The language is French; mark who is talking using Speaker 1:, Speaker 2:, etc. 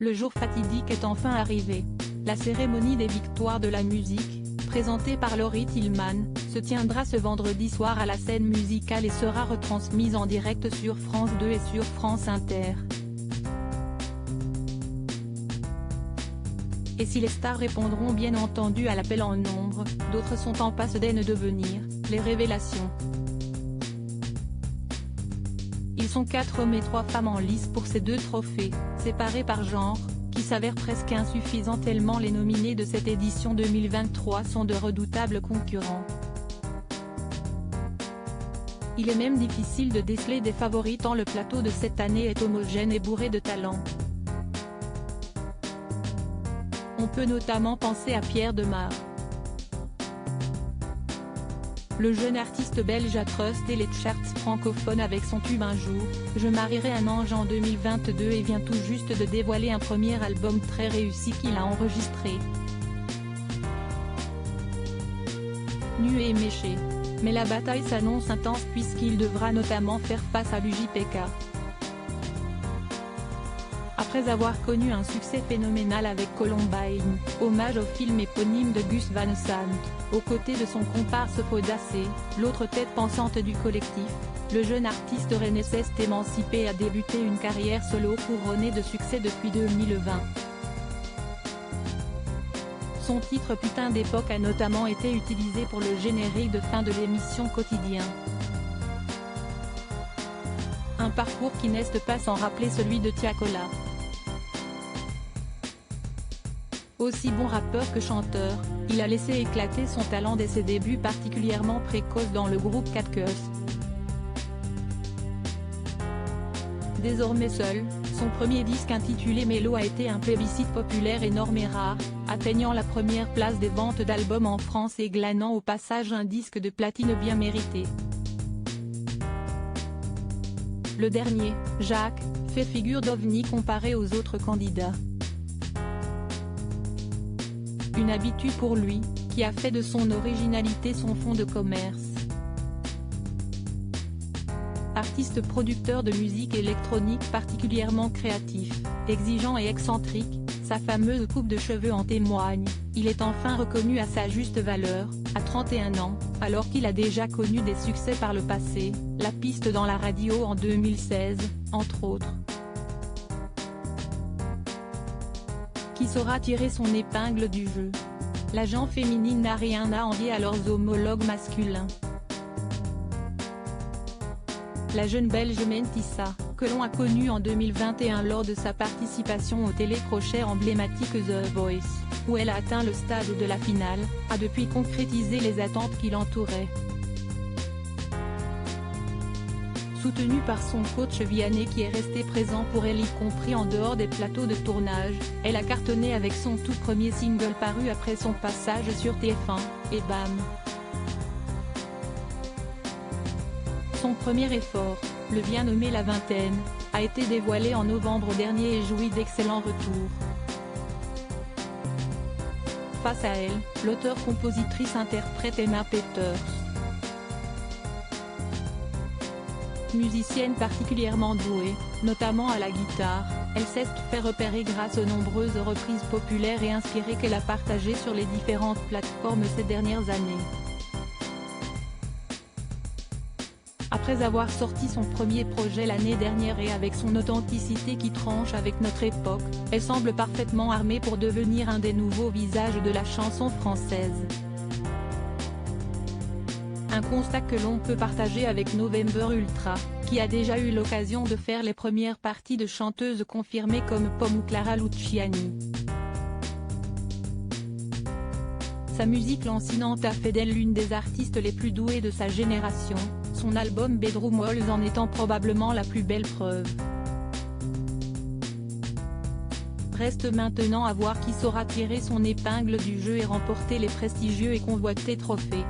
Speaker 1: Le jour fatidique est enfin arrivé. La cérémonie des victoires de la musique, présentée par Laurie Tillman, se tiendra ce vendredi soir à la Scène Musicale et sera retransmise en direct sur France 2 et sur France Inter. Et si les stars répondront bien entendu à l'appel en nombre, d'autres sont en passe d'en devenir les révélations. Ils sont 4 hommes et 3 femmes en lice pour ces 2 trophées, séparés par genre, qui s'avèrent presque insuffisants tellement les nominés de cette édition 2023 sont de redoutables concurrents. Il est même difficile de déceler des favoris tant le plateau de cette année est homogène et bourré de talent. On peut notamment penser à Pierre Demar. Le jeune artiste belge a trusté les charts francophones avec son tube Un jour, Je marierai un ange en 2022 et vient tout juste de dévoiler un premier album très réussi qu'il a enregistré. Nu et méché. Mais la bataille s'annonce intense puisqu'il devra notamment faire face à l'UJPK. Après avoir connu un succès phénoménal avec Columbine, hommage au film éponyme de Gus Van Sant, aux côtés de son comparse Faudacé, l'autre tête pensante du collectif, le jeune artiste rennais s'est émancipé et a débuté une carrière solo couronnée de succès depuis 2020. Son titre Putain d'époque a notamment été utilisé pour le générique de fin de l'émission Quotidien. Un parcours qui n'est pas sans rappeler celui de Tiakola. Aussi bon rappeur que chanteur, il a laissé éclater son talent dès ses débuts particulièrement précoces dans le groupe Cat Cuss. Désormais seul, son premier disque intitulé Mélo a été un plébiscite populaire énorme et rare, atteignant la première place des ventes d'albums en France et glanant au passage un disque de platine bien mérité. Le dernier, Jacques, fait figure d'ovni comparé aux autres candidats. Une habitude pour lui, qui a fait de son originalité son fonds de commerce. Artiste producteur de musique électronique particulièrement créatif, exigeant et excentrique, sa fameuse coupe de cheveux en témoigne, il est enfin reconnu à sa juste valeur, à 31 ans, alors qu'il a déjà connu des succès par le passé, La Piste dans la radio en 2016, entre autres. Qui saura tirer son épingle du jeu. La gent féminine n'a rien à envier à leurs homologues masculins. La jeune belge Mentissa, que l'on a connue en 2021 lors de sa participation au télécrochet emblématique The Voice, où elle a atteint le stade de la finale, a depuis concrétisé les attentes qui l'entouraient. Soutenue par son coach Vianney qui est resté présent pour elle y compris en dehors des plateaux de tournage, elle a cartonné avec son tout premier single paru après son passage sur TF1, et bam! Son premier effort, le bien nommé La Vingtaine, a été dévoilé en novembre dernier et jouit d'excellents retours. Face à elle, l'auteure-compositrice-interprète Emma Peters. Musicienne particulièrement douée, notamment à la guitare, elle s'est fait repérer grâce aux nombreuses reprises populaires et inspirées qu'elle a partagées sur les différentes plateformes ces dernières années. Après avoir sorti son premier projet l'année dernière et avec son authenticité qui tranche avec notre époque, elle semble parfaitement armée pour devenir un des nouveaux visages de la chanson française. Un constat que l'on peut partager avec November Ultra, qui a déjà eu l'occasion de faire les premières parties de chanteuses confirmées comme Pomme ou Clara Luciani. Sa musique lancinante a fait d'elle l'une des artistes les plus douées de sa génération, son album Bedroom Walls en étant probablement la plus belle preuve. Reste maintenant à voir qui saura tirer son épingle du jeu et remporter les prestigieux et convoités trophées.